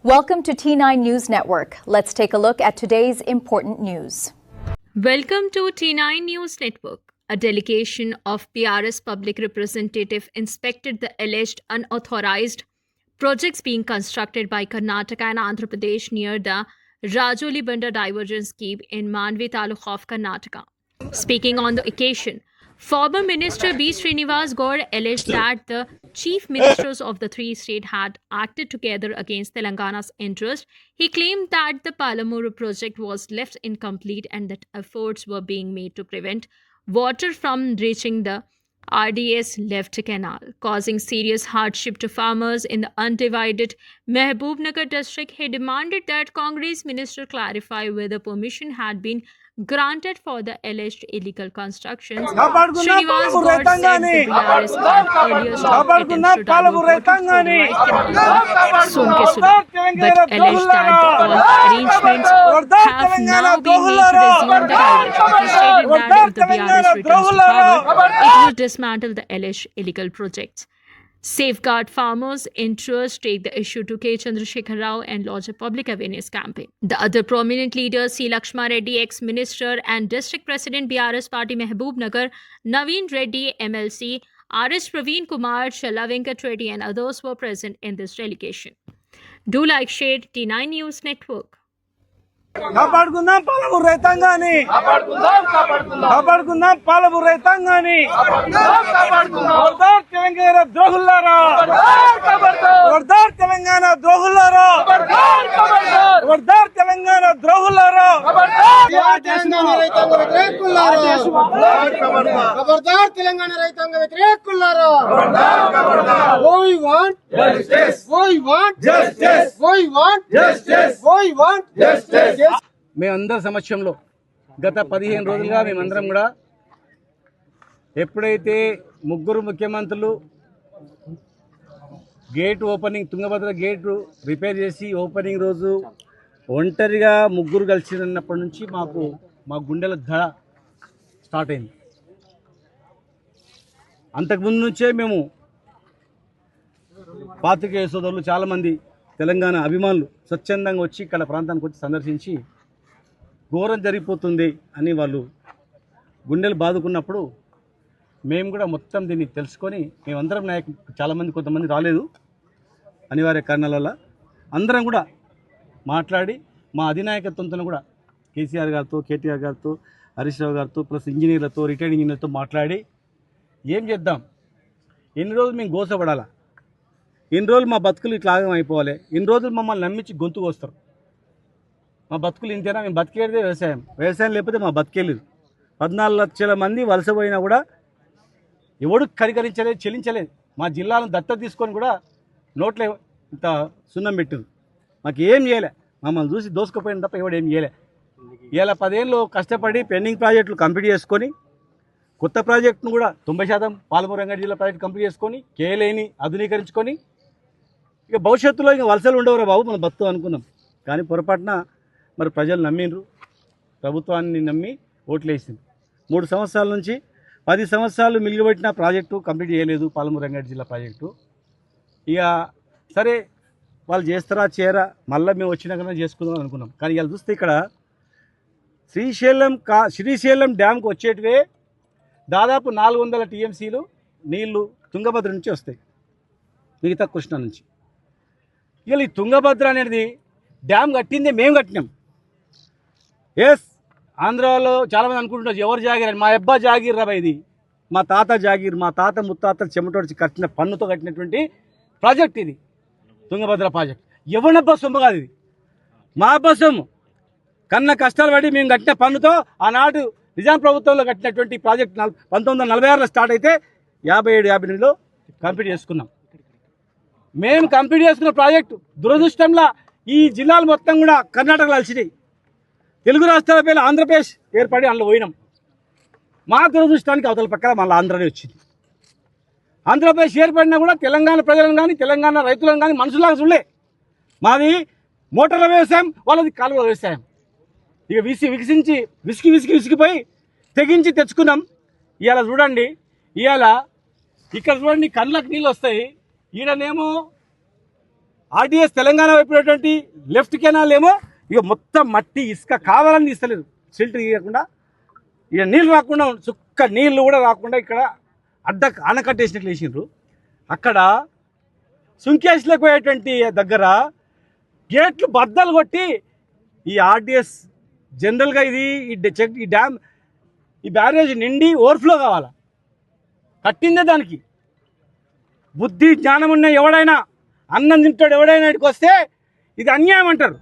Welcome to T9 News Network. Let's take a look at today's important news. Welcome to T9 News Network. A delegation of PRS public representative inspected the alleged unauthorized projects being constructed by Karnataka and Andhra Pradesh near the Rajoli-Banda divergence scheme in Manvi Taluka of Karnataka. Speaking on the occasion, former Minister B. Srinivas Gaur alleged that the chief ministers of the three states had acted together against Telangana's interest. He claimed that the Palamuru project was left incomplete and that efforts were being made to prevent water from reaching the RDS left canal, causing serious hardship to farmers in the undivided Mehboob-Nagar district. He demanded that Congress minister clarify whether permission had been granted for the alleged illegal constructions. Srinivas Gaur said the BRS had earlier stopped attempts to divert water through the right canal, Sonke-Sula, but alleged that all arrangements have now been made to resume the diversion. He stated that if the BRS returns to power, it will dismantle the alleged illegal projects, safeguard farmers' interests, take the issue to K. Chandrasekhar Rao and launch a public awareness campaign. The other prominent leaders, C. Lakshma Reddy, ex-minister and district president BRS party Mehboob Nagar, Naveen Reddy, MLC, R.S. Praveen Kumar, Shalla Venkat Reddy and others were present in this delegation. Do like, share T9 News Network. కాపాడుకుందాం పాలమూరు రైతాంగాన్ని కాపాడుకుందాం పాలమూరు రైతాంగాన్ని ఖబర్దార్ తెలంగాణ ద్రోహులారా ఖబర్దార్ తెలంగాణ ద్రోహులారా ఖబర్దార్ తెలంగాణ ద్రోహులారా తెలంగాణ రైతాంగ వ్యతిరేకులారా ఖబర్దార్ తెలంగాణ రైతాంగ వ్యతిరేకులారా we want justice we want justice we want justice we want justice మేమందరి సమక్షంలో గత 15 రోజులుగా మేమందరం కూడా ఎప్పుడైతే ముగ్గురు ముఖ్యమంత్రులు gate opening Tungabhadra gate repair చేసి ఓపెనింగ్ రోజు ఒంటరిగా ముగ్గురు కలిసినప్పటి నుంచి మా గుండెల ధడ స్టార్ట్ అయింది. అంతకుముందు నుంచే మేము పాత్రికేయ సోదరులు చాలామంది తెలంగాణ అభిమానులు స్వచ్ఛందంగా వచ్చి ఇక్కడ ప్రాంతానికి వచ్చి సందర్శించి ఘోరం జరిగిపోతుంది అని వాళ్ళు గుండెలు బాదుకున్నప్పుడు మేము కూడా మొత్తం దీన్ని తెలుసుకొని మేమందరం చాలామంది కొంతమంది రాలేదు అనివార్య కారణాల వల్ల అందరం కూడా మాట్లాడి మా అధినాయకత్వంతో కూడా కేసీఆర్ గారితో కేటీఆర్ గారితో హరీష్ రావు గారితో ప్లస్ ఇంజనీర్లతో రిటైర్డ్ ఇంజనీర్లతో మాట్లాడి ఏం చేద్దాం, ఎన్ని రోజులు మేము గోసపడాలా, ఎన్ని రోజులు మా బతుకులు ఇట్లా ఆగం అయిపోవాలి, ఎన్ని రోజులు మమ్మల్ని నమ్మించి గొంతుకు వస్తారు, మా బతుకులు ఇంతేనా, మేము బతికేదే వ్యవసాయం లేకపోతే మా బతికేలేదు. 14 లక్షల మంది వలసపోయినా కూడా ఎవడు కరికరించలేదు, చెల్లించలేదు. మా జిల్లాలను దత్తత తీసుకొని కూడా నోట్లో ఇంత సున్నం పెట్టింది, మాకు ఏం చేయలే, మమ్మల్ని చూసి దోసుకుపోయిన తప్ప ఎవడు ఏం చేయలే. ఇలా 10 ఏళ్ళు కష్టపడి పెండింగ్ ప్రాజెక్టులు కంప్లీట్ చేసుకొని కొత్త ప్రాజెక్టును కూడా 90% పాలమూరు రంగారెడ్డి జిల్లా ప్రాజెక్టు కంప్లీట్ చేసుకొని కేలేని ఆధునీకరించుకొని ఇక భవిష్యత్తులో ఇంకా వలసలు ఉండవరా బాబు మనం బతు అనుకున్నాం. కానీ పొరపాటున మరి ప్రజలు నమ్మిండ్రు, ప్రభుత్వాన్ని నమ్మి ఓట్లు వేసింది. 3 సంవత్సరాల నుంచి 10 సంవత్సరాలు మిగిలిపెట్టిన ప్రాజెక్టు కంప్లీట్ చేయలేదు పాలమూరు రంగారెడ్డి జిల్లా ప్రాజెక్టు. ఇక సరే వాళ్ళు చేస్తారా చేయరా మళ్ళీ మేము వచ్చినాకనే చేసుకుందాం అనుకున్నాం. కానీ ఇవాళ చూస్తే ఇక్కడ శ్రీశైలం డ్యామ్కి వచ్చేటివే దాదాపు 400 టీఎంసీలు నీళ్లు తుంగభద్ర నుంచి వస్తాయి, మిగతా కృష్ణా నుంచి. ఇక ఈ తుంగభద్ర అనేది డ్యామ్ కట్టిందే మేము కట్టినాం. ఎస్, ఆంధ్రాలో చాలామంది అనుకుంటున్నారు ఎవరు జాగీర్ అని. మా అబ్బా జాగీర్ రా ఇది, మా తాత జాగీర్, మా తాత ముత్తాత చెమటోడిచి కట్టిన పన్నుతో కట్టినటువంటి ప్రాజెక్ట్ ఇది తుంగభద్ర ప్రాజెక్ట్. ఎవరినబ్బా సొమ్ము కాదు ఇది, మా అబ్బా సొమ్ము. కన్న కష్టాలు పడి మేము కట్టిన పన్నుతో ఆనాడు నిజాం ప్రభుత్వంలో కట్టినటువంటి ప్రాజెక్ట్ 1946లో స్టార్ట్ అయితే 57-58లో కంప్లీట్ చేసుకున్నాం. మేము కంప్లీట్ చేసుకున్న ప్రాజెక్టు దురదృష్టంలో ఈ జిల్లాలు మొత్తం కూడా కర్ణాటకలో కలిసినాయి. తెలుగు రాష్ట్రాల పేరు ఆంధ్రప్రదేశ్ ఏర్పడి అందులో పోయినాం. మా దురదృష్టానికి అవతల పక్కన మళ్ళీ ఆంధ్రనే వచ్చింది. ఆంధ్రప్రదేశ్ ఏర్పడినా కూడా తెలంగాణ ప్రజలను కానీ తెలంగాణ రైతులను కానీ మనుషులాగా చూడలే. మాది మోటార్ల వ్యవసాయం, వాళ్ళది కాలువల వ్యవసాయం. ఇక విసిగిపోయి తెగించి తెచ్చుకున్నాం. ఇవాళ చూడండి, ఇవాళ ఇక్కడ చూడండి కళ్ళకు నీళ్ళు వస్తాయి, ఈడనేమో ఆర్డీఎస్ తెలంగాణ వైపునటువంటి లెఫ్ట్ కెనాల్ ఏమో ఇక మొత్తం మట్టి ఇసుక కావాలని ఇస్తలేదు, సిల్ట్ తీయకుండా ఇక నీళ్ళు రాకుండా, చుక్క నీళ్ళు కూడా రాకుండా ఇక్కడ ఆనకట్టేసినట్లు వేసిండ్రు. అక్కడ సుంకేశ్లకు పోయేటువంటి దగ్గర గేట్లు బద్దలు కొట్టి ఈ ఆర్డీఎస్ జనరల్గా ఈ డ్యామ్ ఈ బ్యారేజ్ నిండి ఓవర్ఫ్లో కావాలా, కట్టిందే దానికి. బుద్ధి జ్ఞానం ఉన్న ఎవడైనా, అన్నం తింటాడు ఎవడైనా ఇక్కడికి వస్తే ఇది అన్యాయం అంటారు.